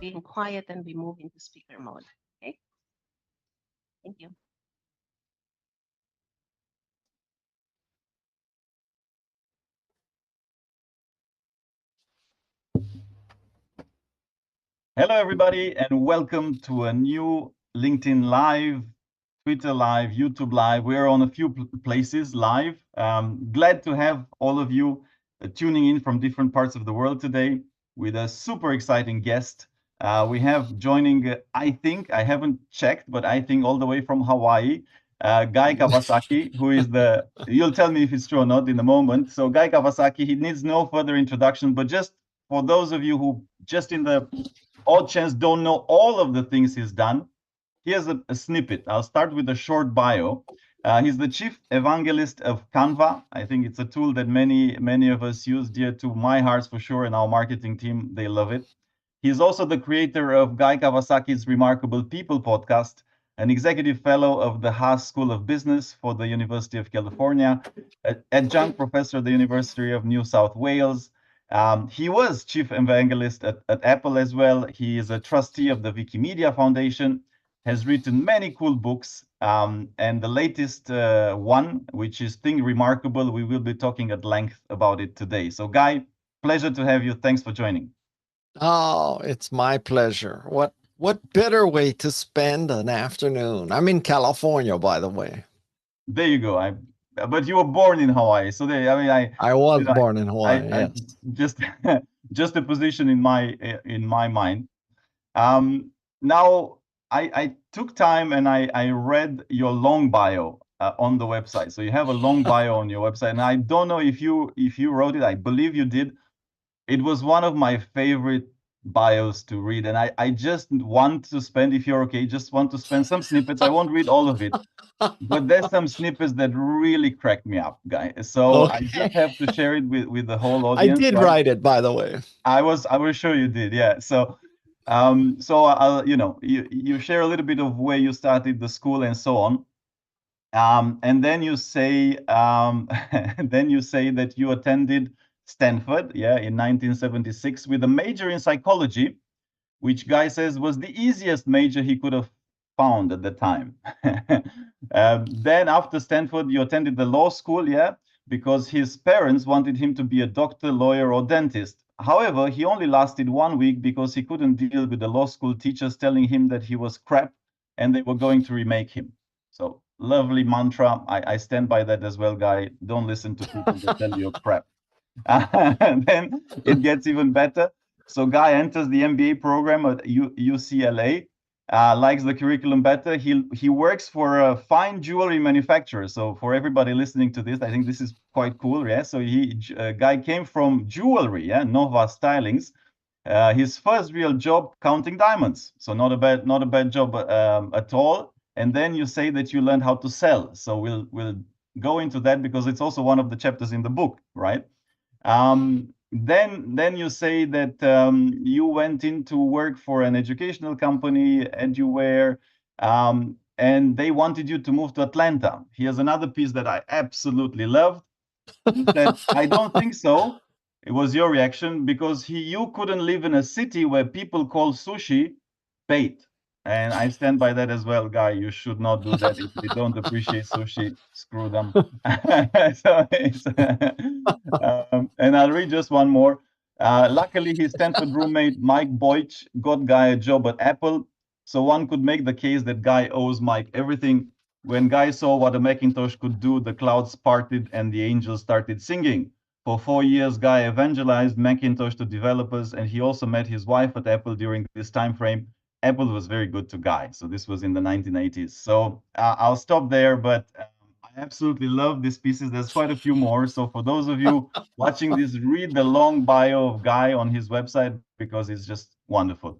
being quiet and we move into speaker mode. Okay. Thank you. Hello, everybody, and welcome to a new LinkedIn Live, Twitter Live, YouTube Live. We're on a few places live. Glad to have all of you tuning in from different parts of the world today with a super exciting guest. We have joining, I think, I haven't checked, but I think all the way from Hawaii, Guy Kawasaki, who is you'll tell me if it's true or not in a moment. So Guy Kawasaki, he needs no further introduction, but just for those of you who just in the odd chance don't know all of the things he's done, here's a snippet. I'll start with a short bio. He's the chief evangelist of Canva. I think it's a tool that many of us use, dear to my hearts for sure, and our marketing team, they love it. He's also the creator of Guy Kawasaki's Remarkable People podcast, an executive fellow of the Haas School of Business for the University of California, adjunct professor at the University of New South Wales. He was chief evangelist at Apple as well. He is a trustee of the Wikimedia Foundation, has written many cool books, and the latest one, which is Think Remarkable, we will be talking at length about it today. So Guy, pleasure to have you. Thanks for joining. Oh, it's my pleasure. What better way to spend an afternoon? I'm in California, by the way. There you go. But you were born in Hawaii, so I was born in Hawaii. Yes. Just a position in my mind. Now I took time and I read your long bio on the website. So you have a long bio on your website, and I don't know if you wrote it. I believe you did. It was one of my favorite bios to read, and I just want to spend, if you're okay, just want to spend some snippets. I won't read all of it, but there's some snippets that really cracked me up, Guy. So Okay. I just have to share it with the whole audience. I did write it, by the way. I was sure you did, yeah. So I'll, you share a little bit of where you started the school and so on. And then you say that you attended Stanford, yeah, in 1976 with a major in psychology, which Guy says was the easiest major he could have found at the time. Then after Stanford, you attended the law school, yeah, because his parents wanted him to be a doctor, lawyer, or dentist. However, he only lasted 1 week because he couldn't deal with the law school teachers telling him that he was crap and they were going to remake him. So lovely mantra. I stand by that as well, Guy. Don't listen to people that tell you crap. And then it gets even better. So Guy enters the MBA program at UCLA, likes the curriculum better. He works for a fine jewelry manufacturer. So for everybody listening to this, I think this is quite cool. Yeah. So Guy came from jewelry, yeah, Nova Stylings. His first real job counting diamonds. So not a bad job at all. And then you say that you learned how to sell. So we'll go into that because it's also one of the chapters in the book, right? Then you say that you went into work for an educational company, EduWare, and they wanted you to move to Atlanta. Here's another piece that I absolutely loved. He said, I don't think so. It was your reaction because you couldn't live in a city where people call sushi bait. And I stand by that as well, Guy. You should not do that. If they don't appreciate sushi, screw them. And I'll read just one more. Luckily, his Stanford roommate, Mike Boych, got Guy a job at Apple. So one could make the case that Guy owes Mike everything. When Guy saw what a Macintosh could do, the clouds parted and the angels started singing. For 4 years, Guy evangelized Macintosh to developers, and he also met his wife at Apple during this time frame. Apple was very good to Guy. So this was in the 1980s. So I'll stop there, but I absolutely love these pieces. There's quite a few more. So for those of you watching this, read the long bio of Guy on his website because it's just wonderful.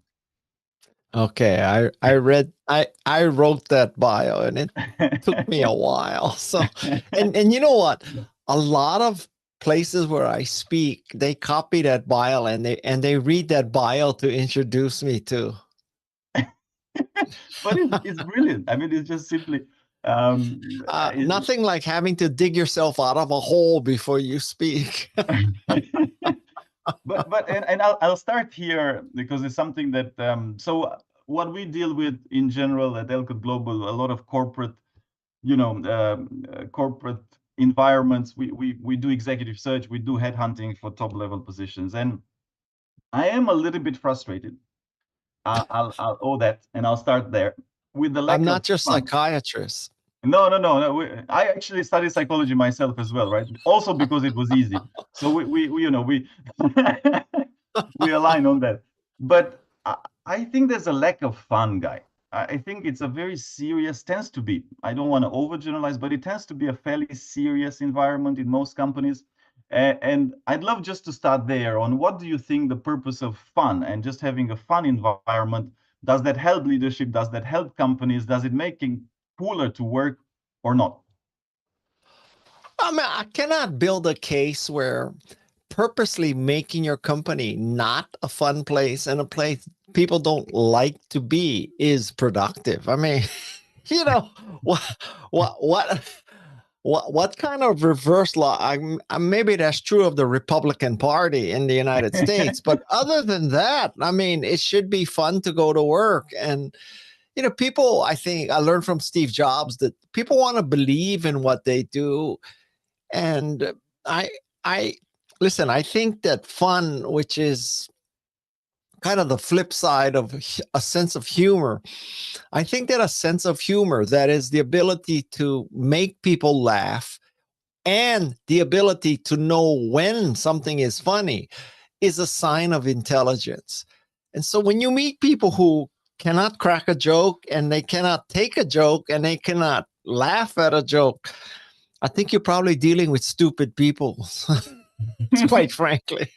Okay, I wrote that bio and it took me a while. So and you know what? A lot of places where I speak, they copy that bio and they read that bio to introduce me to. But it's brilliant. I mean, it's just simply nothing like having to dig yourself out of a hole before you speak. but and I'll start here because it's something that so what we deal with in general at Alcott Global, a lot of corporate, corporate environments. We do executive search, we do headhunting for top level positions, and I am a little bit frustrated. I'll owe that, and I'll start there with the lack I'm not of your fun. psychiatrist. No. I actually studied psychology myself as well, right? Also because it was easy. So we we align on that. But I think there's a lack of fun, guy. I think it's a very serious, tends to be, I don't want to overgeneralize, but it tends to be a fairly serious environment in most companies. And I'd love just to start there on what do you think the purpose of fun and just having a fun environment, does that help leadership? Does that help companies? Does it make it cooler to work or not? I mean, I cannot build a case where purposely making your company not a fun place and a place people don't like to be is productive. I mean, you know, what kind of reverse law? Maybe that's true of the Republican Party in the United States, but other than that, I mean, it should be fun to go to work. And people, I think I learned from Steve Jobs that people want to believe in what they do. And I listen, I think that fun, which is kind of the flip side of a sense of humor, I think that a sense of humor, that is the ability to make people laugh and the ability to know when something is funny, is a sign of intelligence. And so when you meet people who cannot crack a joke and they cannot take a joke and they cannot laugh at a joke, I think you're probably dealing with stupid people, quite frankly.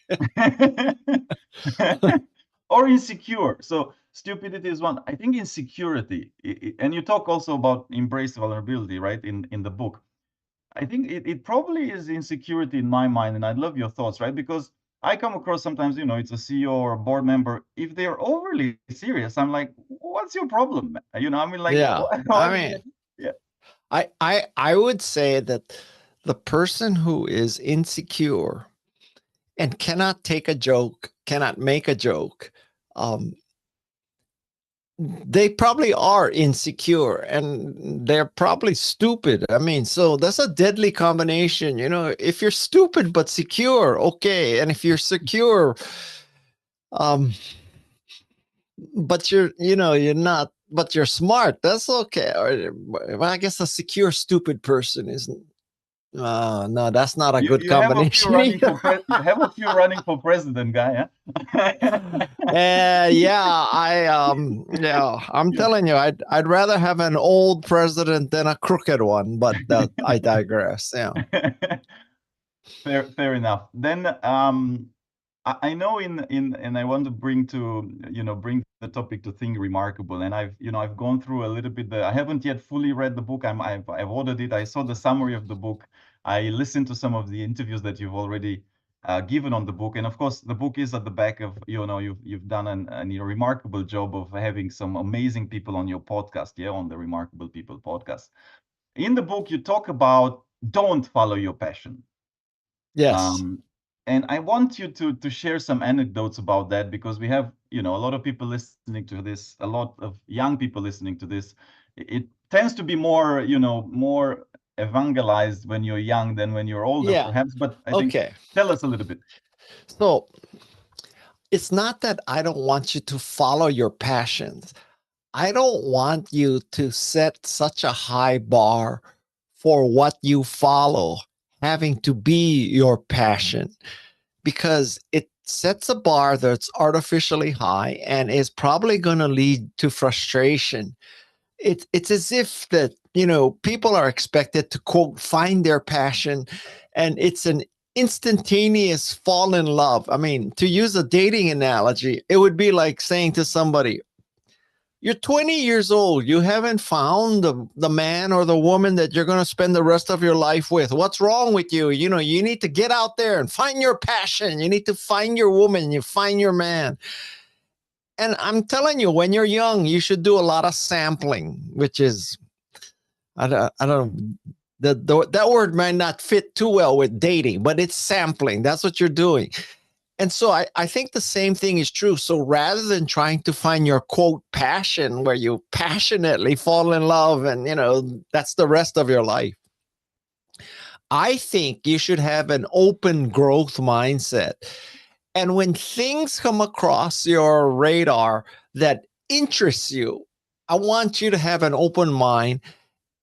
Or insecure. So stupidity is one. I think insecurity, and you talk also about embrace vulnerability, right, in the book. I think it probably is insecurity in my mind, and I'd love your thoughts, right? Because I come across sometimes, it's a CEO or a board member. If they're overly serious, I'm like, what's your problem? I mean, like, Yeah, I mean, yeah. I would say that the person who is insecure and cannot take a joke, cannot make a joke, they probably are insecure and they're probably stupid. I mean, so that's a deadly combination. If you're stupid but secure, okay. And if you're secure, but you're not, but you're smart, that's okay. Or I guess a secure, stupid person isn't. No, that's not a good combination. You have a few running for president, guy. Yeah, I'm telling you, I'd rather have an old president than a crooked one, but I digress. Yeah. Fair enough. Then I know and I want to bring the topic to Think Remarkable, and I've gone through a little bit. I haven't yet fully read the book. I've ordered it. I saw the summary of the book. I listened to some of the interviews that you've already given on the book, and of course the book is at the back of you've done a remarkable job of having some amazing people on your podcast, on the Remarkable People podcast. In the book, you talk about don't follow your passion. Yes. And I want you to share some anecdotes about that, because we have, a lot of people listening to this, a lot of young people listening to this. It tends to be more, more evangelized when you're young than when you're older, perhaps. But I think, tell us a little bit. So it's not that I don't want you to follow your passions. I don't want you to set such a high bar for what you follow having to be your passion, because it sets a bar that's artificially high and is probably going to lead to frustration. It's as if that, people are expected to, quote, find their passion, and it's an instantaneous fall in love. I mean, to use a dating analogy, it would be like saying to somebody, you're 20 years old. You haven't found the man or the woman that you're going to spend the rest of your life with. What's wrong with you? You need to get out there and find your passion. You need to find your woman. You find your man. And I'm telling you, when you're young, you should do a lot of sampling, which is, I don't that word might not fit too well with dating, but it's sampling. That's what you're doing. And so I think the same thing is true. So rather than trying to find your quote passion where you passionately fall in love and, that's the rest of your life, I think you should have an open growth mindset. And when things come across your radar that interests you, I want you to have an open mind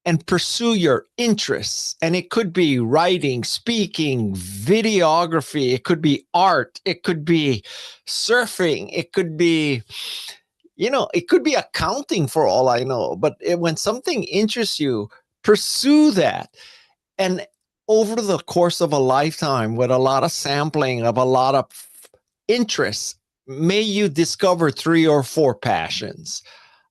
and pursue your interests. And it could be writing, speaking, videography, it could be art, it could be surfing, it could be, it could be accounting for all I know. But when something interests you, pursue that. And over the course of a lifetime, with a lot of sampling of a lot of interests, may you discover 3 or 4 passions.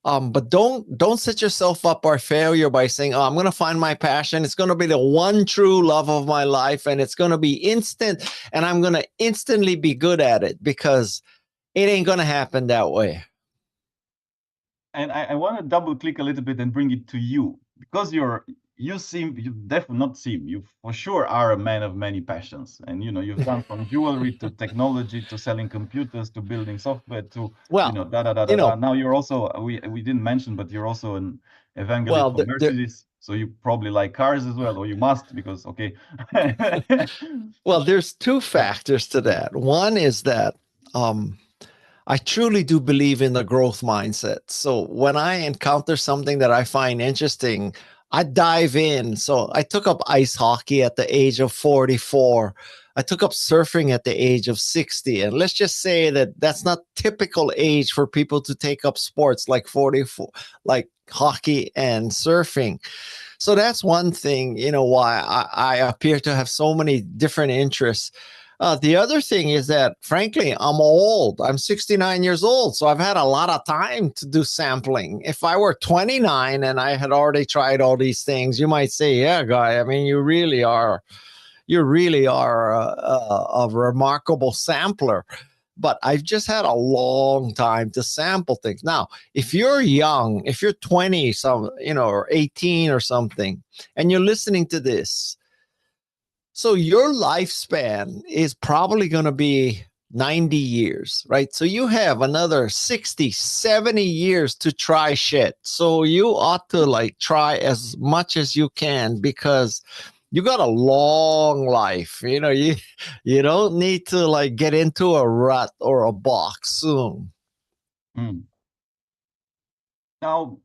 But don't set yourself up for failure by saying, "Oh, I'm going to find my passion. It's going to be the one true love of my life, and it's going to be instant, and I'm going to instantly be good at it," because it ain't going to happen that way. And I want to double click a little bit and bring it to you, because you definitely not seem, you for sure are a man of many passions. And, you've done from jewelry to technology to selling computers to building software to, Now you're also, we didn't mention, but you're also an evangelist for Mercedes. So you probably like cars as well, or you must, because, okay. Well, there's 2 factors to that. One is that, I truly do believe in the growth mindset. So when I encounter something that I find interesting, I dive in. So I took up ice hockey at the age of 44. I took up surfing at the age of 60. And let's just say that that's not typical age for people to take up sports like 44, like hockey and surfing. So that's one thing, why I appear to have so many different interests. The other thing is that, frankly, I'm old. I'm 69 years old, so I've had a lot of time to do sampling. If I were 29 and I had already tried all these things, you might say, "Yeah, guy, I mean, you really are a remarkable sampler." But I've just had a long time to sample things. Now, if you're young, if you're 20, or 18 or something, and you're listening to this, so your lifespan is probably going to be 90 years, right? So you have another 60, 70 years to try shit. So you ought to try as much as you can, because you got a long life. You don't need to get into a rut or a box soon. Now,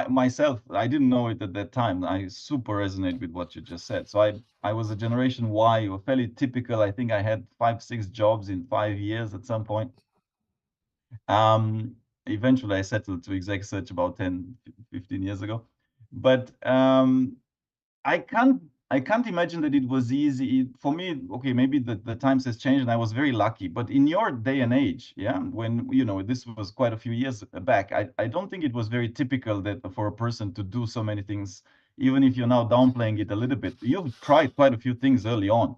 myself, I didn't know it at that time. I super resonate with what you just said. So I was a Generation Y, or fairly typical. I think I had 5, 6 jobs in 5 years at some point. Eventually I settled to exec search about 10, 15 years ago. But I can't imagine that it was easy for me. Okay, maybe the times has changed and I was very lucky, but in your day and age, when this was quite a few years back, I don't think it was very typical that for a person to do so many things. Even if you're now downplaying it a little bit, you've tried quite a few things early on.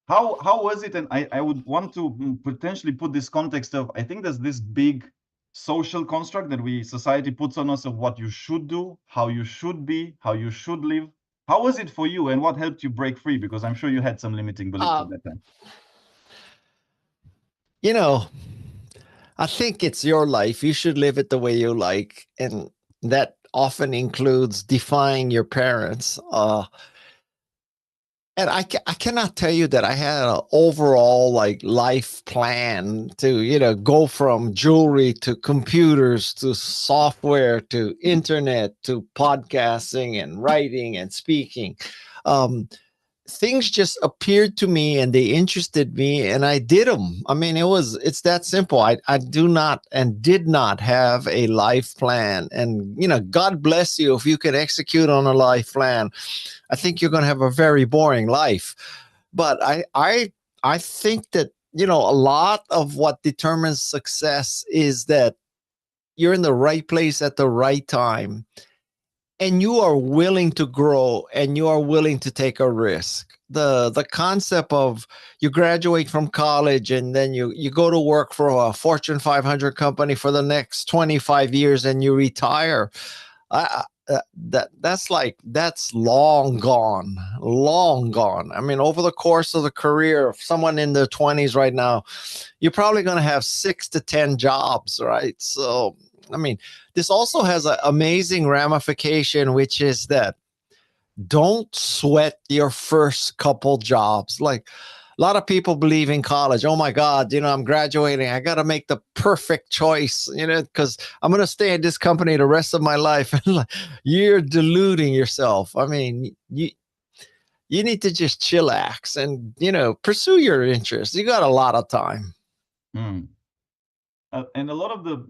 How was it? And I would want to potentially put this context of, I think there's this big social construct that society puts on us of what you should do, how you should be, how you should live. How was it for you, and what helped you break free? Because I'm sure you had some limiting beliefs at that time. I think it's your life. You should live it the way you like. And that often includes defying your parents. And I cannot tell you that I had an overall life plan to, go from jewelry to computers to software to internet to podcasting and writing and speaking. Things just appeared to me and they interested me and I did them. I mean, it's that simple. I do not and did not have a life plan. And, God bless you if you can execute on a life plan. I think you're going to have a very boring life. But I think that, a lot of what determines success is that you're in the right place at the right time. And you are willing to grow and you are willing to take a risk. The concept of you graduate from college and then you go to work for a Fortune 500 company for the next 25 years and you retire. that's long gone, long gone. I mean, over the course of the career of someone in their 20s right now, you're probably going to have 6 to 10 jobs, right? So, I mean, this also has an amazing ramification, which is that don't sweat your first couple jobs. Like a lot of people believe in college. Oh my God, I'm graduating. I got to make the perfect choice, because I'm going to stay at this company the rest of my life. You're deluding yourself. I mean, you need to just chillax and, pursue your interests. You got a lot of time. Mm. And a lot of the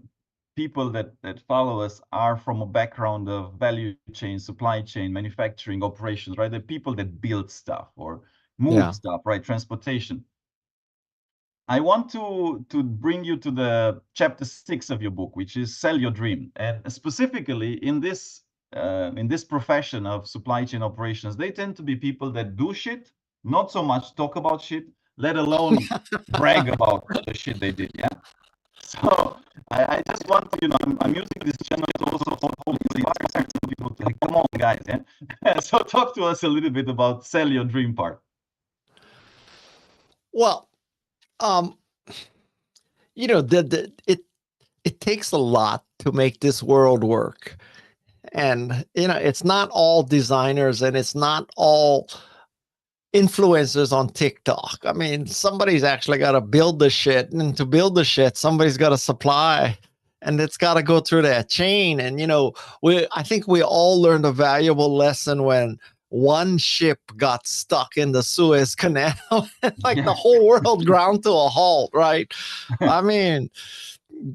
people that follow us are from a background of value chain, supply chain, manufacturing, operations, right? The people that build stuff or move stuff, right? Transportation. I want to bring you to the chapter 6 of your book, which is Sell Your Dream. And specifically in this profession of supply chain operations, they tend to be people that do shit, not so much talk about shit, let alone brag about the shit they did. Yeah. So I just want to, I'm using this channel to also hopefully inspire some people to come on, guys. Yeah. So talk to us a little bit about Sell Your Dream part. Well, it takes a lot to make this world work. And, it's not all designers and it's not all influencers on TikTok. I mean, somebody's actually got to build the shit. And to build the shit, somebody's got to supply. And it's got to go through that chain. And, I think we all learned a valuable lesson when one ship got stuck in the Suez Canal. Like the whole world ground to a halt, right? I mean,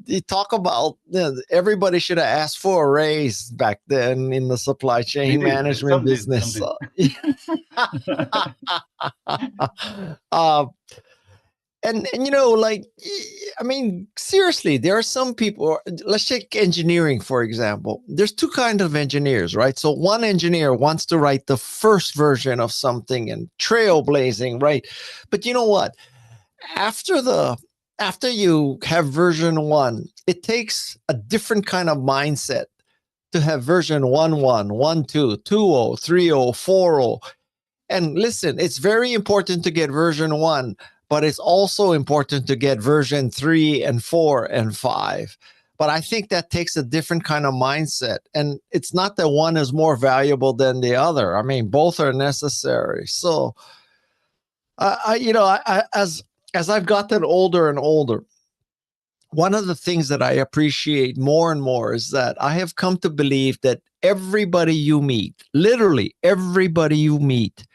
you talk about everybody should have asked for a raise back then in the supply chain management business. And I mean, seriously, there are some people, let's take engineering, for example. There's 2 kinds of engineers, right? So one engineer wants to write the first version of something and trailblazing, right? But you know what? After you have version 1, it takes a different kind of mindset to have version 1.1, 1.2, 2.0, 3.0, 4.0. And listen, it's very important to get version 1, but it's also important to get version 3 and 4 and 5. But I think that takes a different kind of mindset. And it's not that one is more valuable than the other. I mean, both are necessary. So, as I've gotten older and older, one of the things that I appreciate more and more is that I have come to believe that everybody you meet, literally everybody you meet,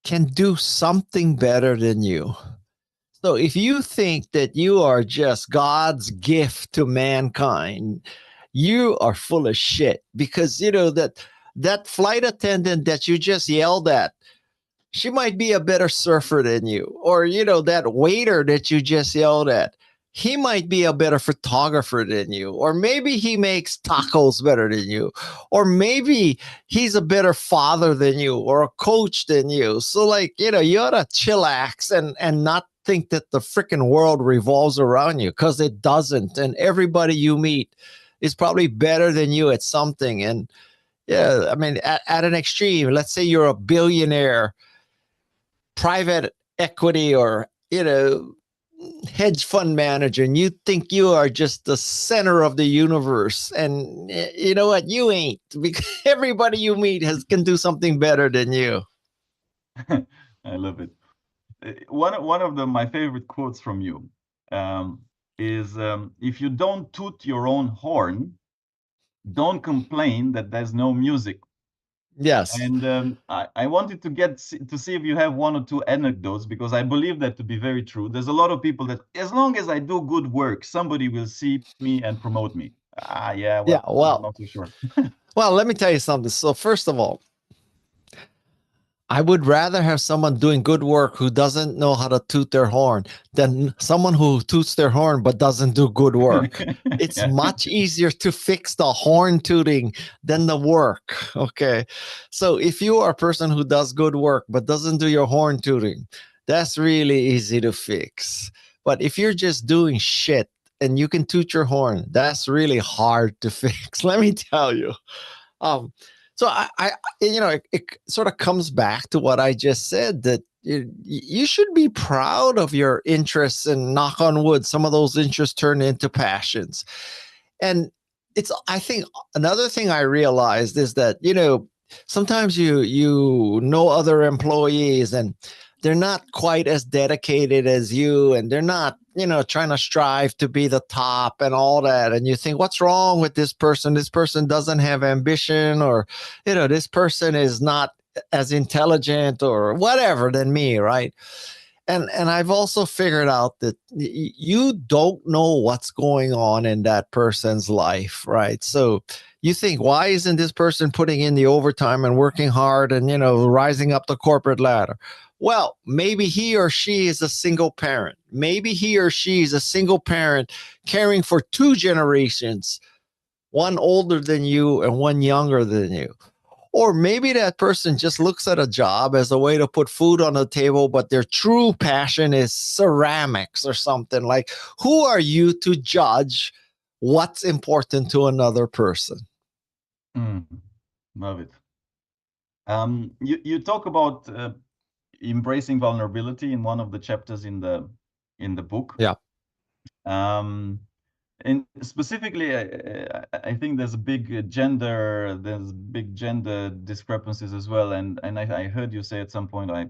can do something better than you. So if you think that you are just God's gift to mankind, you are full of shit, because that flight attendant that you just yelled at, she might be a better surfer than you. Or, that waiter that you just yelled at, he might be a better photographer than you. Or maybe he makes tacos better than you. Or maybe he's a better father than you or a coach than you. So you ought to chillax and not think that the freaking world revolves around you, because it doesn't. And everybody you meet is probably better than you at something. And yeah, I mean, at an extreme, let's say you're a billionaire, private equity, or hedge fund manager, and you think you are just the center of the universe, and you know what, you ain't, because everybody you meet can do something better than you. I love it. One of my favorite quotes from you is, if you don't toot your own horn, don't complain that there's no music. Yes. And I wanted to see if you have 1 or 2 anecdotes, because I believe that to be very true. There's a lot of people that, as long as I do good work, somebody will see me and promote me. Well, I'm not too sure. Well, let me tell you something. So first of all, I would rather have someone doing good work who doesn't know how to toot their horn than someone who toots their horn but doesn't do good work. It's much easier to fix the horn tooting than the work. Okay. So if you are a person who does good work but doesn't do your horn tooting, that's really easy to fix. But if you're just doing shit and you can toot your horn, that's really hard to fix. Let me tell you. So it sort of comes back to what I just said, that you should be proud of your interests, and knock on wood, some of those interests turn into passions. And I think another thing I realized is that, sometimes you know other employees, and they're not quite as dedicated as you, and they're not, trying to strive to be the top and all that. And you think, what's wrong with this person? This person doesn't have ambition, or, this person is not as intelligent or whatever than me, right? And I've also figured out that you don't know what's going on in that person's life, right? So you think, why isn't this person putting in the overtime and working hard and, rising up the corporate ladder? Well, maybe he or she is a single parent. Maybe he or she is a single parent caring for 2 generations, one older than you and one younger than you. Or maybe that person just looks at a job as a way to put food on the table, but their true passion is ceramics or something. Like, who are you to judge what's important to another person? Love it. You talk about embracing vulnerability in one of the chapters in the book. Yeah. And specifically, I think there's big gender discrepancies as well. And I heard you say at some point, I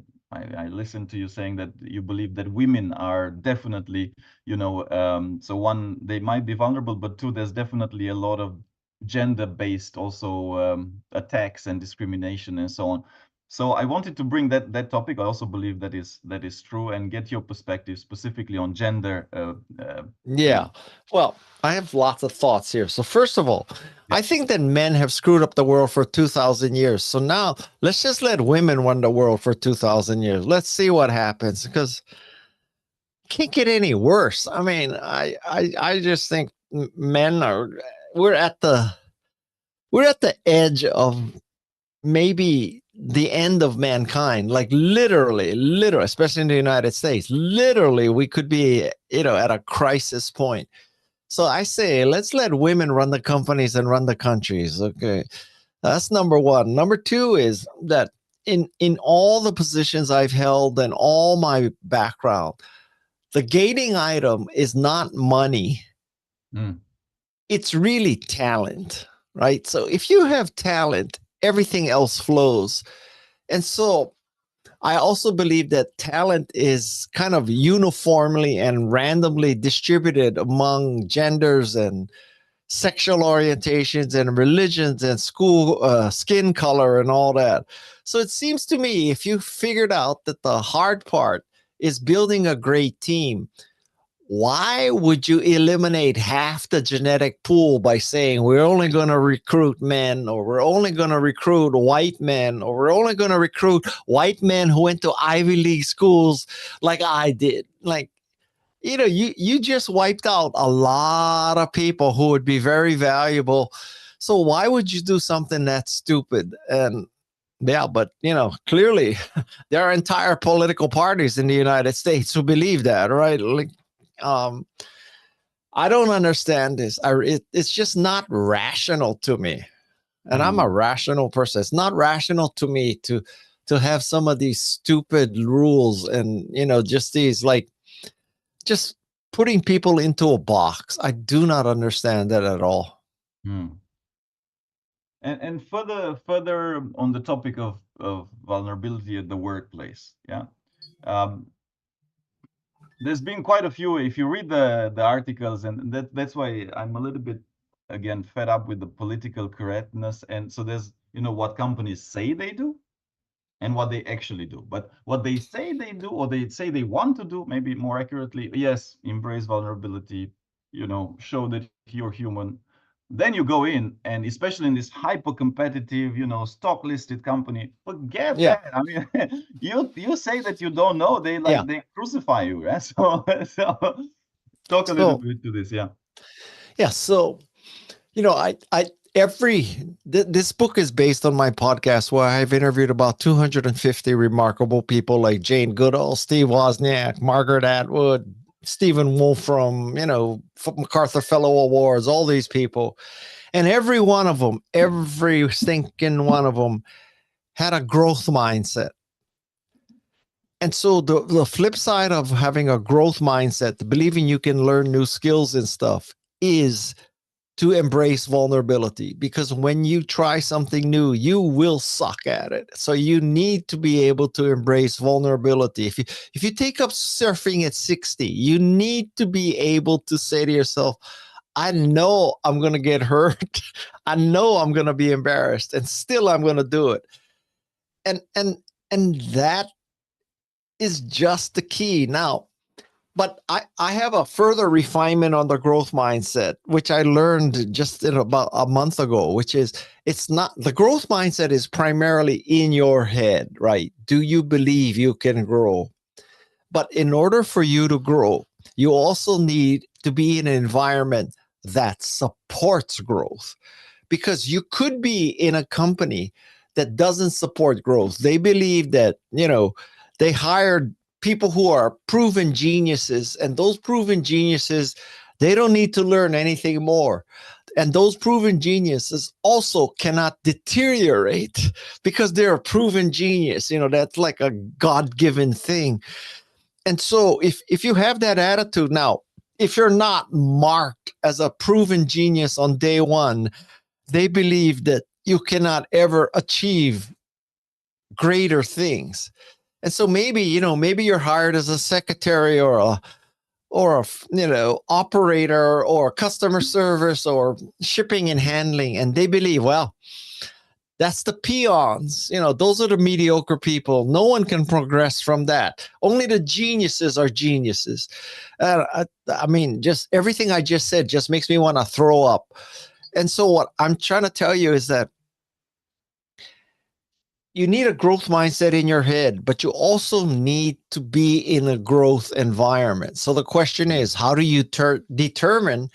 listened to you saying that you believe that women are definitely, so one, they might be vulnerable, but 2, there's definitely a lot of gender-based also attacks and discrimination and so on. So I wanted to bring that topic. I also believe that is true, and get your perspective specifically on gender. Yeah. Well, I have lots of thoughts here. So first of all, I think that men have screwed up the world for 2,000 years. So now let's just let women run the world for 2,000 years. Let's see what happens, because it can't get any worse. I mean, I just think we're at the edge of maybe the end of mankind, like literally, especially in the United States, literally, we could be, at a crisis point. So I say, let's let women run the companies and run the countries. Okay. That's number one. Number 2 is that in all the positions I've held and all my background, the gating item is not money. It's really talent, right? So if you have talent, everything else flows. And so I also believe that talent is kind of uniformly and randomly distributed among genders and sexual orientations and religions and skin color and all that. So it seems to me, if you figured out that the hard part is building a great team, why would you eliminate half the genetic pool by saying we're only going to recruit men, or we're only going to recruit white men, or we're only going to recruit white men who went to Ivy League schools like I did? Like, you just wiped out a lot of people who would be very valuable. So why would you do something that stupid? And yeah, but clearly there are entire political parties in the United States who believe that, right? Like, I don't understand this. It's just not rational to me. And I'm a rational person. It's not rational to me to have some of these stupid rules and, just these, like, just putting people into a box. I do not understand that at all. And further on the topic of vulnerability at the workplace, there's been quite a few. If you read the articles, and that's why I'm a little bit, again, fed up with the political correctness. And so there's, what companies say they do and what they actually do. But what they say they do, or they say they want to do, maybe more accurately, yes, embrace vulnerability, show that you're human. Then you go in, and especially in this hyper competitive, stock listed company, forget that. I mean, you say that you don't know, they crucify you. Yeah? So talk a little bit to this. Yeah. So, this book is based on my podcast, where I've interviewed about 250 remarkable people like Jane Goodall, Steve Wozniak, Margaret Atwood, Stephen Wolfram, MacArthur Fellow Awards, all these people. And every one of them, every stinking one of them had a growth mindset. And so the flip side of having a growth mindset, believing you can learn new skills and stuff, is to embrace vulnerability, because when you try something new, you will suck at it. So you need to be able to embrace vulnerability. If you take up surfing at 60, you need to be able to say to yourself, I know I'm going to get hurt. I know I'm going to be embarrassed, and still I'm going to do it. And that is just the key. Now, but I have a further refinement on the growth mindset, which I learned just in about a month ago, which is it's not the growth mindset is primarily in your head, right? Do you believe you can grow? But in order for you to grow, you also need to be in an environment that supports growth, because you could be in a company that doesn't support growth. They believe that, they hired people who are proven geniuses, and those proven geniuses, they don't need to learn anything more. And those proven geniuses also cannot deteriorate because they're a proven genius. That's like a God-given thing. And so if you have that attitude now, if you're not marked as a proven genius on day one, they believe that you cannot ever achieve greater things. And so maybe you're hired as a secretary or a operator or customer service or shipping and handling. And they believe, well, that's the peons. Those are the mediocre people. No one can progress from that. Only the geniuses are geniuses. I mean, just everything I just said just makes me want to throw up. And so what I'm trying to tell you is that you need a growth mindset in your head, but you also need to be in a growth environment. So the question is, how do you determine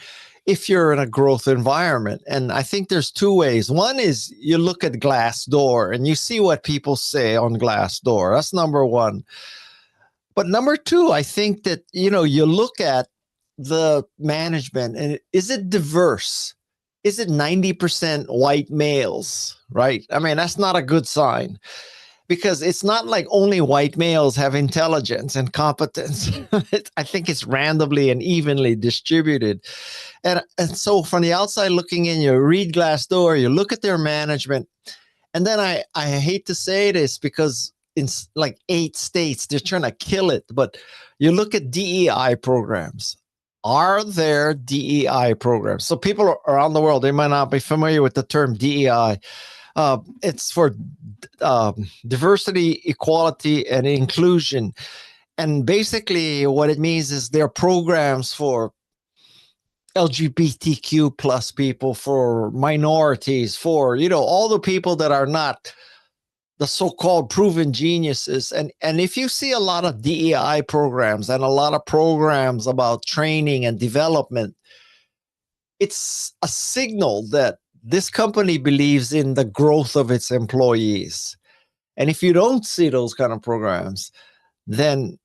if you're in a growth environment? And I think there's two ways. One is you look at Glassdoor and you see what people say on Glassdoor. That's number one. But number two, I think that, you look at the management and is it diverse? Is it 90% white males, right? I mean, that's not a good sign, because it's not like only white males have intelligence and competence. I think it's randomly and evenly distributed. And so from the outside looking in, you read Glassdoor, you look at their management, and then I hate to say this because in like 8 states, they're trying to kill it, but you look at DEI programs. Are there DEI programs? So people around the world, they might not be familiar with the term DEI. It's for diversity, equality, and inclusion. And basically what it means is there are programs for LGBTQ plus people, for minorities, for, all the people that are not the so-called proven geniuses. And if you see a lot of DEI programs and a lot of programs about training and development, it's a signal that this company believes in the growth of its employees. And if you don't see those kind of programs, then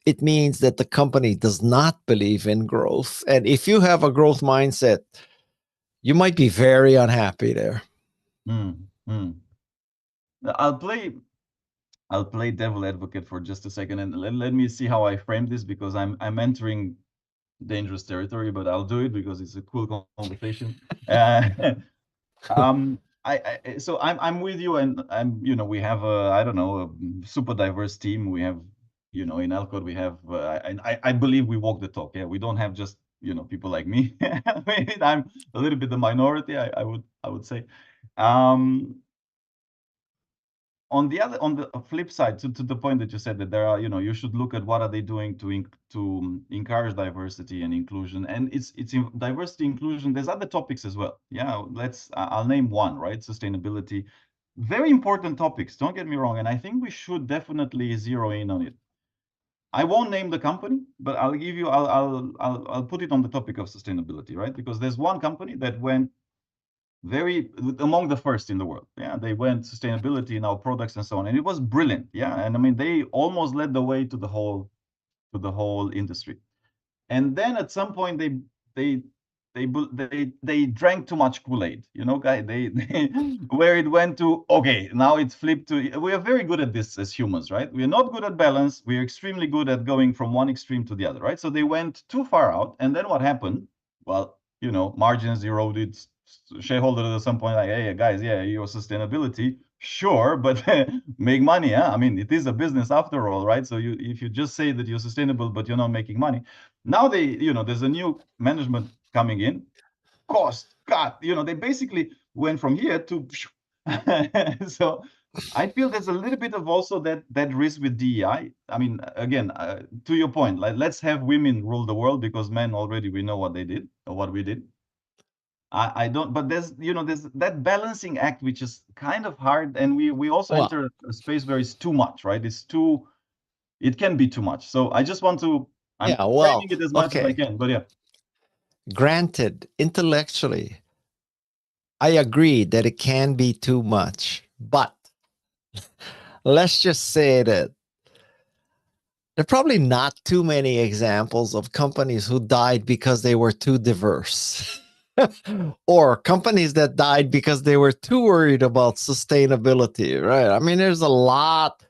it means that the company does not believe in growth. And if you have a growth mindset, you might be very unhappy there. I'll play devil advocate for just a second, and let me see how I frame this, because I'm entering dangerous territory, but I'll do it because it's a cool conversation. So I'm with you, and we have a super diverse team. We have, in Alcott we have I believe we walk the talk. Yeah, we don't have just people like me. I'm a little bit the minority, I would say. On the flip side, to the point that you said, that there are, you should look at what are they doing to encourage diversity and inclusion. And it's in diversity, inclusion, there's other topics as well. Yeah, I'll name one, right? Sustainability, very important topics, don't get me wrong, and I think we should definitely zero in on it. I won't name the company, but I'll put it on the topic of sustainability, right? Because there's one company that went among the first in the world. Yeah, they went sustainability in our products and so on, and it was brilliant. Yeah, and I mean, they almost led the way to the whole industry. And then at some point they they drank too much Kool-Aid, you know, guy. They where it went to, okay, now it's flipped to. We are very good at this as humans, right? We are not good at balance. We are extremely good at going from one extreme to the other, right? So they went too far out, and then what happened? Well, you know, margins eroded. Shareholders at some point like, hey guys, yeah, your sustainability, sure, but make money, huh? I mean, it is a business after all, right? So if you just say that you're sustainable but you're not making money, now there's a new management coming in, cost cut, they basically went from here to so I feel there's a little bit of also that risk with DEI. I mean, again, to your point, like, let's have women rule the world, because men already, we know what they did or what we did. I don't, but there's that balancing act which is kind of hard, and we also enter a space where it's too much, right? It can be too much. So I just want to, I'm framing it as much as I can, but yeah. Granted, intellectually, I agree that it can be too much, but let's just say that there are probably not too many examples of companies who died because they were too diverse. Or companies that died because they were too worried about sustainability, right? I mean, there's a lot.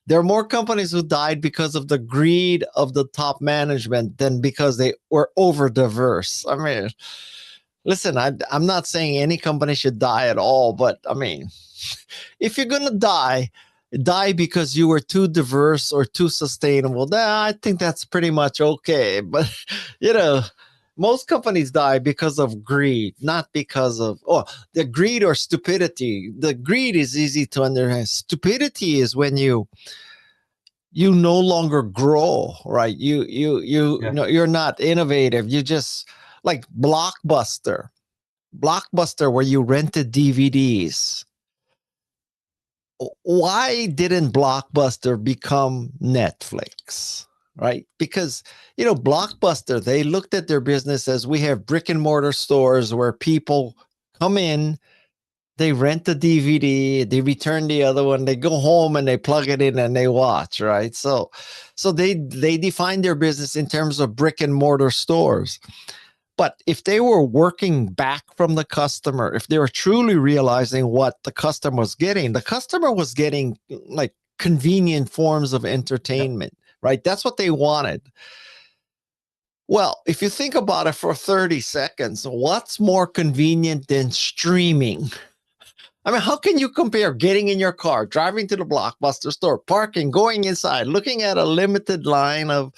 There are more companies who died because of the greed of the top management than because they were over diverse. I mean, listen, I'm not saying any company should die at all, but I mean, if you're going to die because you were too diverse or too sustainable, then I think that's pretty much okay. But, most companies die because of greed, not because of the greed or stupidity. The greed is easy to understand. Stupidity is when you no longer grow, right? No, you're not innovative. You just, like Blockbuster, where you rented DVDs. Why didn't Blockbuster become Netflix? Right? Because, Blockbuster, they looked at their business as, we have brick and mortar stores where people come in, they rent the DVD, they return the other one, they go home and they plug it in and they watch, right? So they define their business in terms of brick and mortar stores. But if they were working back from the customer, if they were truly realizing what the customer was getting like convenient forms of entertainment, right? That's what they wanted. Well, if you think about it for 30 seconds, what's more convenient than streaming? I mean, how can you compare getting in your car, driving to the Blockbuster store, parking, going inside, looking at a limited line of,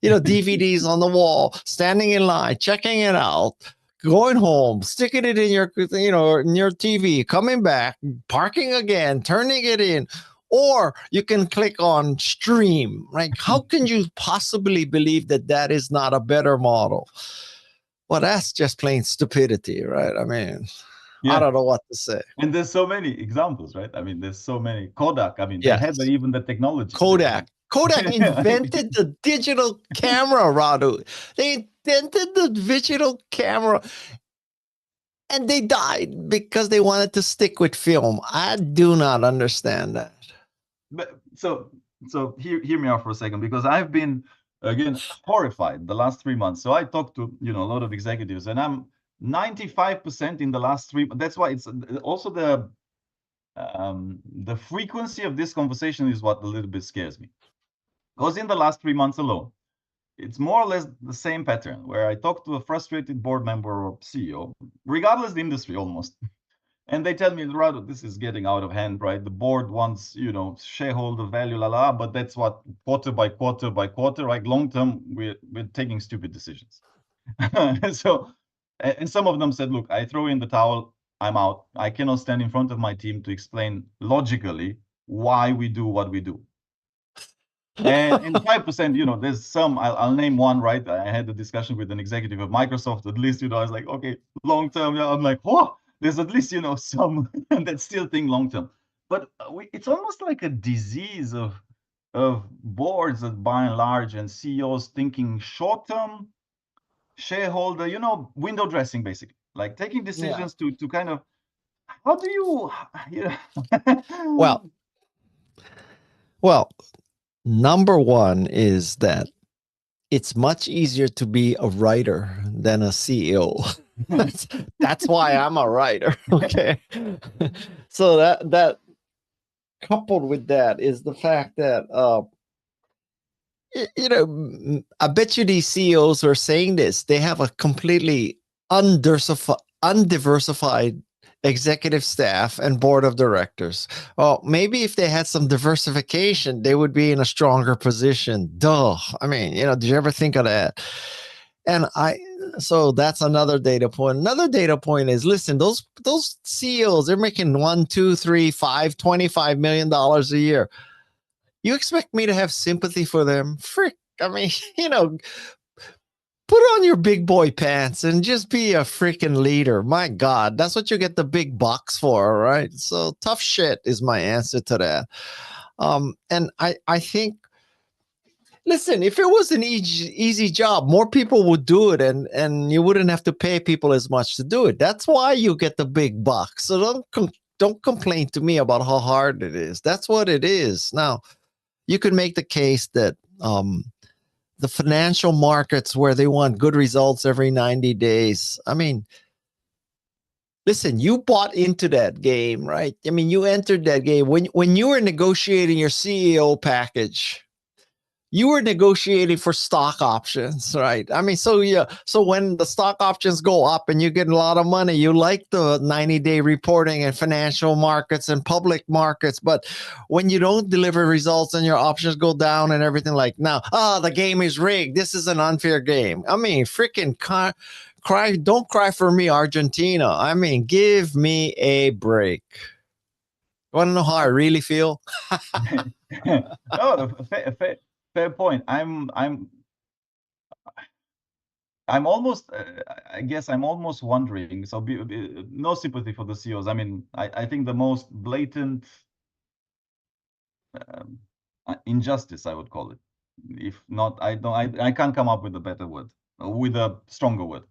DVDs on the wall, standing in line, checking it out, going home, sticking it in your, in your TV, coming back, parking again, turning it in, or you can click on stream, right? How can you possibly believe that is not a better model? Well, that's just plain stupidity, right? I mean, I don't know what to say. And there's so many examples, right? I mean, there's so many. Kodak, I mean, they had even the technology. Kodak invented the digital camera, Radu. They invented the digital camera, and they died because they wanted to stick with film. I do not understand that. But so hear me out for a second, because I've been, again, horrified the last 3 months. So I talked to a lot of executives, and I'm 95% in the last 3. That's why it's also the frequency of this conversation is what a little bit scares me. Because in the last 3 months alone, it's more or less the same pattern, where I talk to a frustrated board member or CEO, regardless of the industry almost, and they tell me, Rado, this is getting out of hand, right? The board wants, shareholder value, but that's what, quarter by quarter by quarter, like long term, we're taking stupid decisions. So, and some of them said, look, I throw in the towel, I'm out. I cannot stand in front of my team to explain logically why we do what we do. And 5%, there's some, I'll name one, right? I had a discussion with an executive of Microsoft, at least, I was like, okay, long term, I'm like, there's at least, some that still think long term. But it's almost like a disease of boards that, by and large, and CEOs thinking short term, shareholder, window dressing, basically, like taking decisions to kind of, how do you Well, number one is that it's much easier to be a writer than a CEO. That's why I'm a writer. Okay. So that coupled with that is the fact that I bet you these CEOs are saying this. They have a completely undiversified executive staff and board of directors. Well, maybe if they had some diversification, they would be in a stronger position. Duh. I mean, did you ever think of that? And so that's another data point. Another data point is, listen, those CEOs, they're making $1, $2, $3, $5, $25 million a year. You expect me to have sympathy for them? Frick. I mean, put on your big boy pants and just be a freaking leader. My God, that's what you get the big bucks for, right? So tough shit is my answer to that. And I think, listen, if it was an easy job, more people would do it, and you wouldn't have to pay people as much to do it. That's why you get the big bucks. So don't complain to me about how hard it is. That's what it is. Now, you could make the case that the financial markets, where they want good results every 90 days. I mean, listen, you bought into that game, right? I mean, you entered that game when you were negotiating your CEO package. You were negotiating for stock options, right? I mean, so yeah. So when the stock options go up and you get a lot of money, you like the 90-day reporting and financial markets and public markets. But when you don't deliver results and your options go down and everything, like, now, the game is rigged. This is an unfair game. I mean, freaking cry. Don't cry for me, Argentina. I mean, give me a break. You want to know how I really feel? No, fair point. I'm almost, I guess I'm almost wondering. So no sympathy for the CEOs. I mean, I think the most blatant injustice, I would call it. If not, I can't come up with a better word, with a stronger word.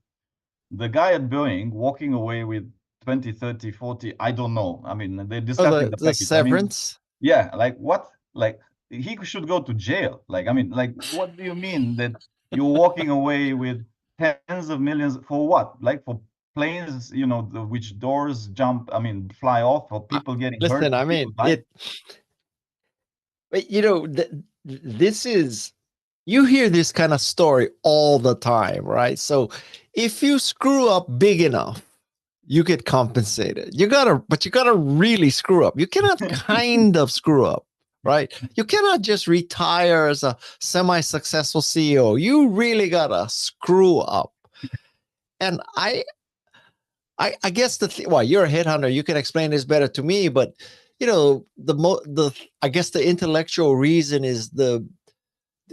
The guy at Boeing walking away with 20, 30, 40, I don't know. I mean, they're discussing the package. Severance? I mean, yeah, like what? Like he should go to jail. Like, I mean, like, what do you mean that you're walking away with tens of millions for what? Like for planes, which doors fly off, or people getting hurt? Listen, I mean, this is, you hear this kind of story all the time, right? So if you screw up big enough, you get compensated. But you gotta really screw up. You cannot kind of screw up, right? You cannot just retire as a semi-successful CEO. You really gotta screw up. And I guess you're a headhunter. You can explain this better to me, but I guess the intellectual reason is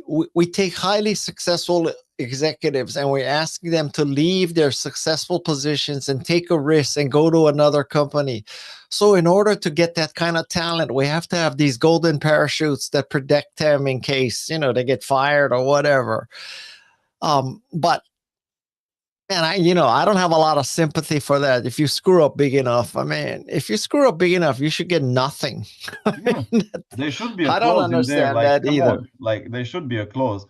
we take highly successful executives and we're asking them to leave their successful positions and take a risk and go to another company. So in order to get that kind of talent, we have to have these golden parachutes that protect them in case, they get fired or whatever. But man, I don't have a lot of sympathy for that. If you screw up big enough, if you screw up big enough, you should get nothing. There should be a I don't clause in there, understand like, that come either. on, like there should be a clause.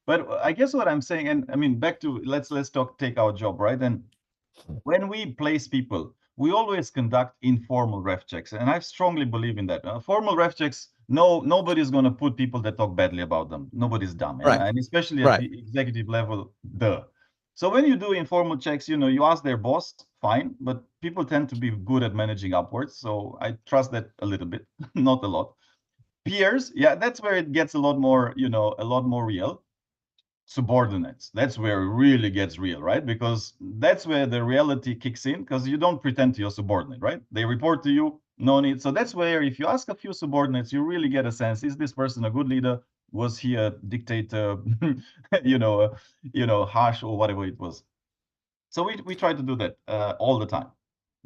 But I guess what I'm saying, and I mean, back to let's take our job, right? And when we place people, we always conduct informal ref checks, and I strongly believe in that. Formal ref checks, nobody's going to put people that talk badly about them. Nobody's dumb, Right. And especially at the executive level, So when you do informal checks, you ask their boss, fine, but people tend to be good at managing upwards, so I trust that a little bit, not a lot. Peers, yeah, that's where it gets a lot more real. Subordinates, that's where it really gets real, right? Because that's where the reality kicks in, because you don't pretend to your subordinate, right? They report to you, no need. So that's where, if you ask a few subordinates, you really get a sense, is this person a good leader? Was he a dictator, harsh, or whatever it was? So we try to do that all the time,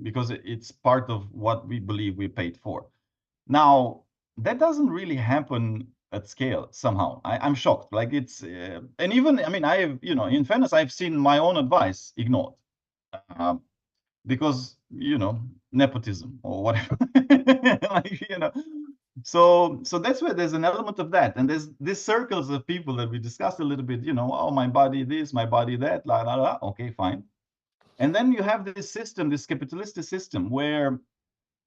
because it's part of what we believe we paid for. Now, that doesn't really happen at scale somehow. I'm shocked. Like it's, and even, I have, in fairness, I've seen my own advice ignored because, nepotism or whatever. So that's where there's an element of that. And there's these circles of people that we discussed a little bit, oh, my body this, my body that, la, la, la. Okay, fine. And then you have this system, this capitalistic system, where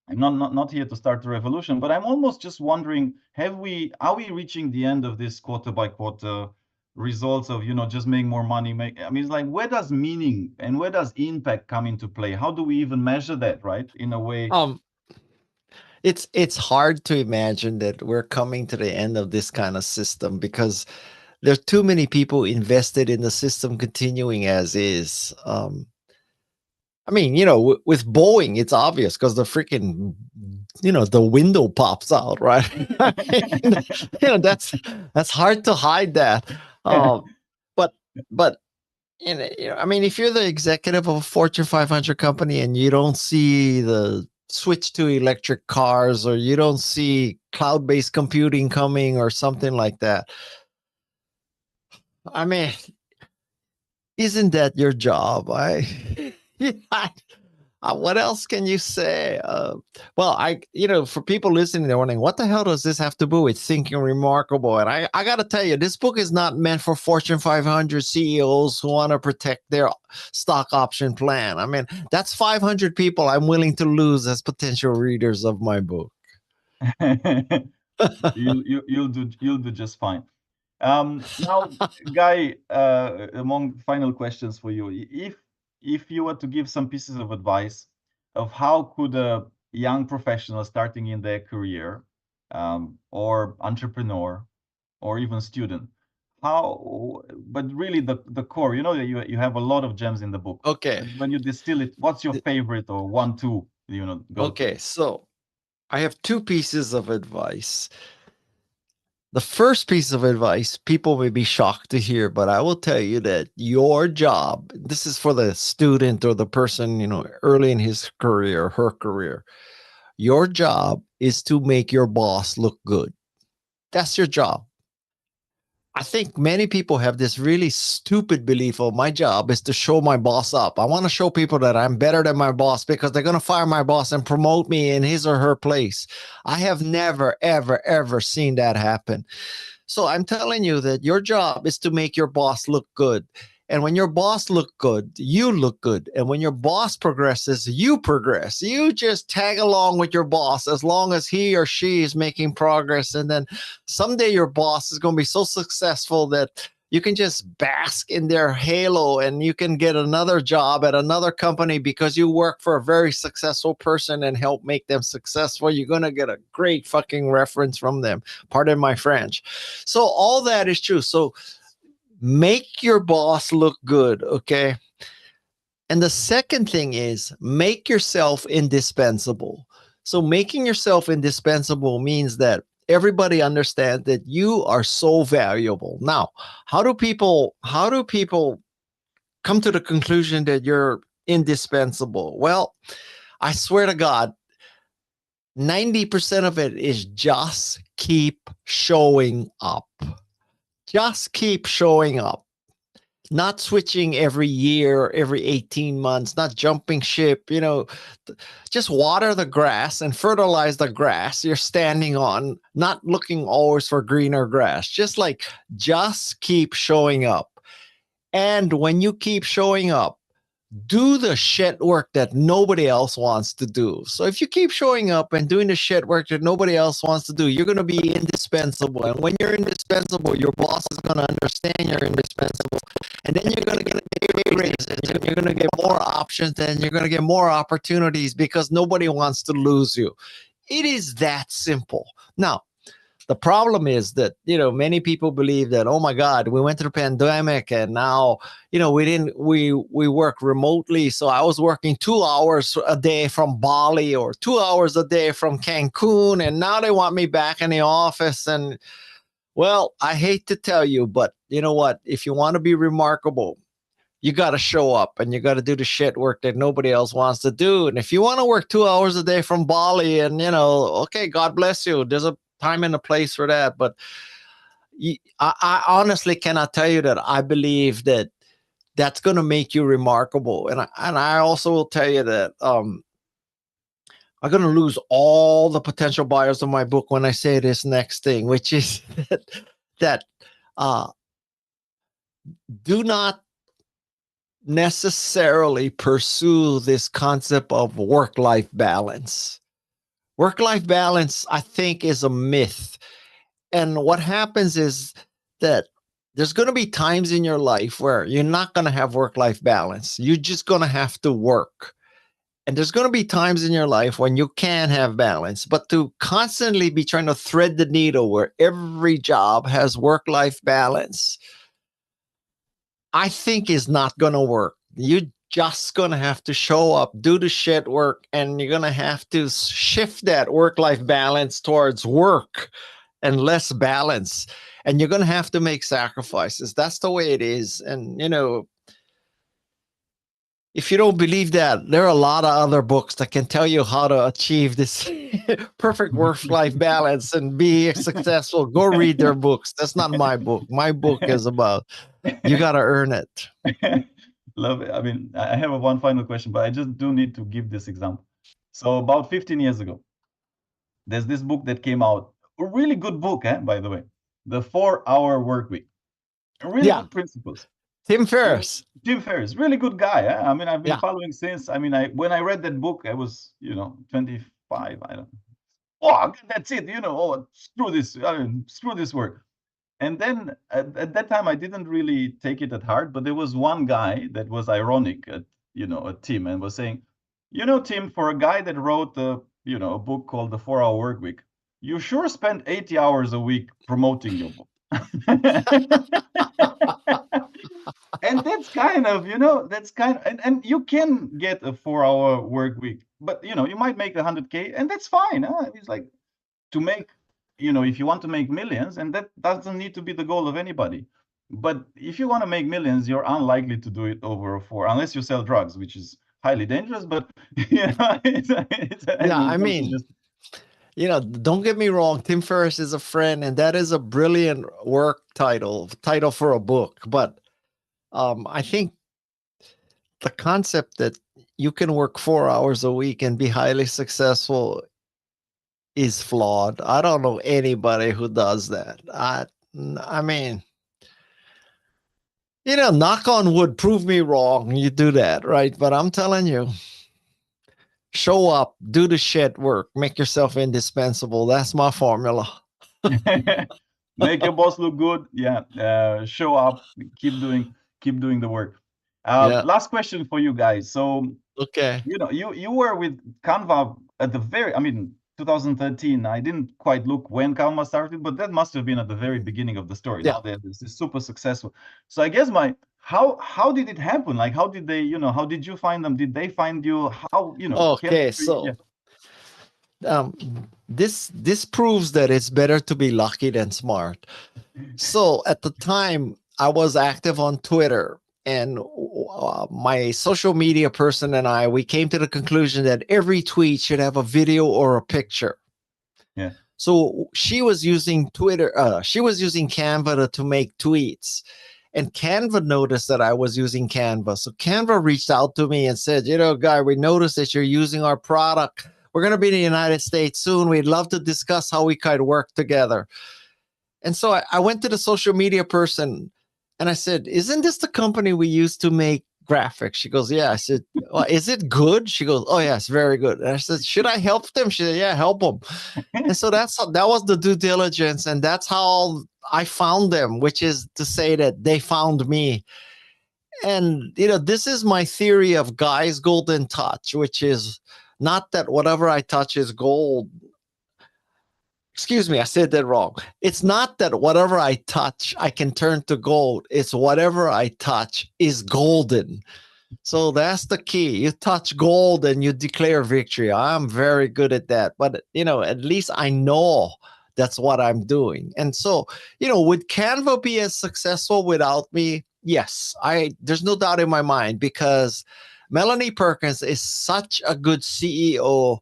I'm not here to start a revolution, but I'm almost just wondering, are we reaching the end of this quarter by quarter results of, just making more money? I mean, it's like, where does meaning and where does impact come into play? How do we even measure that, right? In a way. It's hard to imagine that we're coming to the end of this kind of system because there's too many people invested in the system continuing as is. I mean, with Boeing, it's obvious because the freaking, the window pops out, right? I mean, that's hard to hide that. But I mean, if you're the executive of a Fortune 500 company and you don't see the switch to electric cars, or you don't see cloud-based computing coming or something like that, I mean, isn't that your job? What else can you say? Well, for people listening, they're wondering, what the hell does this have to do with thinking remarkable? And I got to tell you, this book is not meant for Fortune 500 CEOs who want to protect their stock option plan. I mean, that's 500 people I'm willing to lose as potential readers of my book. You'll do just fine. Now, Guy, among final questions for you, if you were to give some pieces of advice of how could a young professional starting in their career, or entrepreneur, or even student, but really the core, you have a lot of gems in the book. Okay. When you distill it, what's your favorite or one, two, go Okay, so I have two pieces of advice. The first piece of advice, people may be shocked to hear, but I will tell you that your job, this is for the student or the person, early in his career, her career. Your job is to make your boss look good. That's your job. I think many people have this really stupid belief of my job is to show my boss up. I want to show people that I'm better than my boss because they're going to fire my boss and promote me in his or her place. I have never, ever, ever seen that happen. So I'm telling you that your job is to make your boss look good. And when your boss look good, you look good. And when your boss progresses, you progress. You just tag along with your boss as long as he or she is making progress. And then someday your boss is going to be so successful that you can just bask in their halo and you can get another job at another company because you work for a very successful person and help make them successful. You're going to get a great fucking reference from them. Pardon my French. So all that is true. So make your boss look good, okay? And the second thing is make yourself indispensable. So making yourself indispensable means that everybody understands that you are so valuable. Now, how do people come to the conclusion that you're indispensable? Well, I swear to God, 90% of it is just keep showing up. Just keep showing up. Not switching every year, every 18 months, not jumping ship, just water the grass and fertilize the grass you're standing on, not looking always for greener grass. Just keep showing up. And when you keep showing up, do the shit work that nobody else wants to do. So if you keep showing up and doing the shit work that nobody else wants to do, you're going to be indispensable. And when you're indispensable, your boss is going to understand you're indispensable. And then you're going to get pay raises, and you're going to get more options, and you're going to get more opportunities because nobody wants to lose you. It is that simple. Now, the problem is that, many people believe that, oh my God, we went through the pandemic and now, we work remotely. So I was working 2 hours a day from Bali or 2 hours a day from Cancun. And now they want me back in the office. And well, I hate to tell you, but you know what? If you want to be remarkable, you got to show up and you got to do the shit work that nobody else wants to do. And if you want to work 2 hours a day from Bali and, okay, God bless you. There's a time and a place for that. But I honestly cannot tell you that I believe that that's going to make you remarkable. And I also will tell you that I'm going to lose all the potential buyers of my book when I say this next thing, which is that do not necessarily pursue this concept of work-life balance. Work-life balance, I think, is a myth. And what happens is that there's going to be times in your life where you're not going to have work-life balance. You're just going to have to work. And there's going to be times in your life when you can have balance, but to constantly be trying to thread the needle where every job has work-life balance, I think is not going to work. You're just going to have to show up, do the shit work, and you're going to have to shift that work-life balance towards work and less balance. And you're going to have to make sacrifices. That's the way it is. And, if you don't believe that, there are a lot of other books that can tell you how to achieve this perfect work-life balance and be successful. Go read their books. That's not my book. My book is about you got to earn it. Love it. I mean, I have one final question, but I just do need to give this example. So about 15 years ago, there's this book that came out, a really good book, by the way, The 4-Hour Workweek. Really good principles. Tim Ferriss. Tim Ferriss, really good guy. I mean, I've been following since. I mean, when I read that book, I was, 25. I don't know. Oh, that's it. Oh, screw this. Screw this work. And then at that time, I didn't really take it at heart. But there was one guy that was ironic at, at Tim and was saying, Tim, for a guy that wrote a book called The 4-Hour Workweek, you sure spent 80 hours a week promoting your book. And that's kind of, and you can get a 4-hour work week, but you might make 100K, and that's fine. It's like to make, if you want to make millions, and that doesn't need to be the goal of anybody. But if you want to make millions, you're unlikely to do it over unless you sell drugs, which is highly dangerous. But don't get me wrong. Tim Ferriss is a friend, and that is a brilliant work title for a book. But I think the concept that you can work 4 hours a week and be highly successful is flawed. I don't know anybody who does that. I mean, knock on wood, prove me wrong. You do that, right? But I'm telling you, show up, do the shit work, make yourself indispensable. That's my formula. Make your boss look good. Yeah. Show up, keep doing the work. Last question for you guys. So, okay, you were with Canva at the 2013. I didn't quite look when Canva started, but that must have been at the very beginning of the story. Now this is super successful. So I guess how did it happen? Like, how did they, how did you find them? Did they find you? How, Okay, so this proves that it's better to be lucky than smart. So at the time, I was active on Twitter, and my social media person and we came to the conclusion that every tweet should have a video or a picture. Yeah. So she was using Twitter. She was using Canva to make tweets, and Canva noticed that I was using Canva. So Canva reached out to me and said, Guy, we noticed that you're using our product. We're going to be in the United States soon. We'd love to discuss how we could work together. And so I went to the social media person and I said, isn't this the company we used to make graphics? She goes, yeah. I said, well, is it good? She goes, oh, yes, very good. And I said, should I help them? She said, yeah, help them. And so that was the due diligence. And that's how I found them, which is to say that they found me. And, this is my theory of Guy's golden touch, which is not that whatever I touch is gold. Excuse me, I said that wrong. It's not that whatever I touch, I can turn to gold. It's whatever I touch is golden. So that's the key. You touch gold and you declare victory. I'm very good at that. But, at least I know that's what I'm doing. And so, would Canva be as successful without me? Yes, there's no doubt in my mind, because Melanie Perkins is such a good CEO.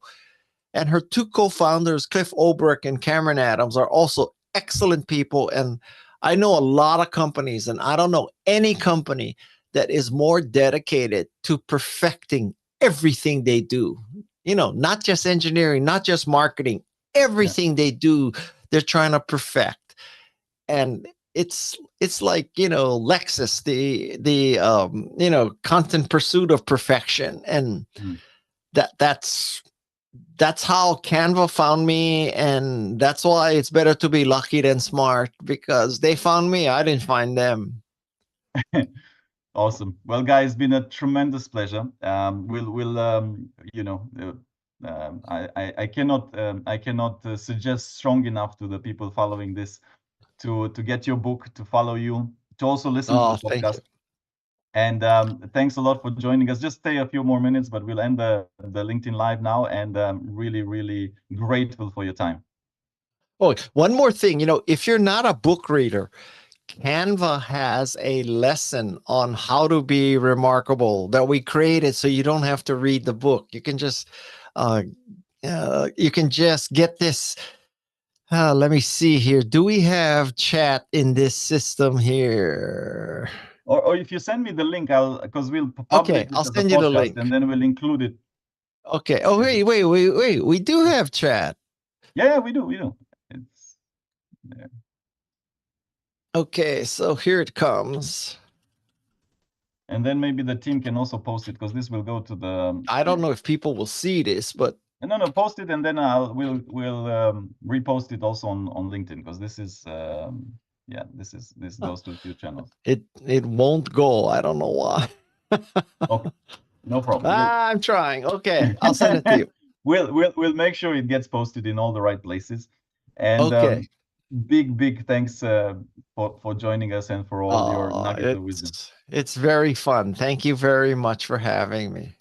And her two co-founders, Cliff Obrick and Cameron Adams, are also excellent people. And I know a lot of companies, and I don't know any company that is more dedicated to perfecting everything they do. Not just engineering, not just marketing, everything they do, they're trying to perfect. And it's like, Lexus, the constant pursuit of perfection. And that's how Canva found me. And that's why it's better to be lucky than smart, because they found me, I didn't find them. Awesome. Well, guys, it's been a tremendous pleasure. I cannot suggest strong enough to the people following this to get your book, to follow you, to also listen to the Thank podcast. you. And thanks a lot for joining us. Just stay a few more minutes, but we'll end the LinkedIn Live now. And really, really grateful for your time. Oh, one more thing, if you're not a book reader, Canva has a lesson on how to be remarkable that we created, so you don't have to read the book. You can just get this. Let me see here. Do we have chat in this system here? Or if you send me the link, because we'll publish Okay, it I'll as a send you the podcast, link. and then we'll include it. Okay. Oh, wait. We do have chat. Yeah, we do. It's there. Okay, so here it comes. And then maybe the team can also post it, because this will go to the. I don't know if people will see this, but No, post it, and then we'll repost it also on LinkedIn, because this is this goes to a few channels. it won't go. I don't know why. Okay, no problem. I'm trying. Okay, I'll send it to you. We'll make sure it gets posted in all the right places. And Okay. big thanks for joining us and for all your nuggets of wisdom. It's very fun. Thank you very much for having me.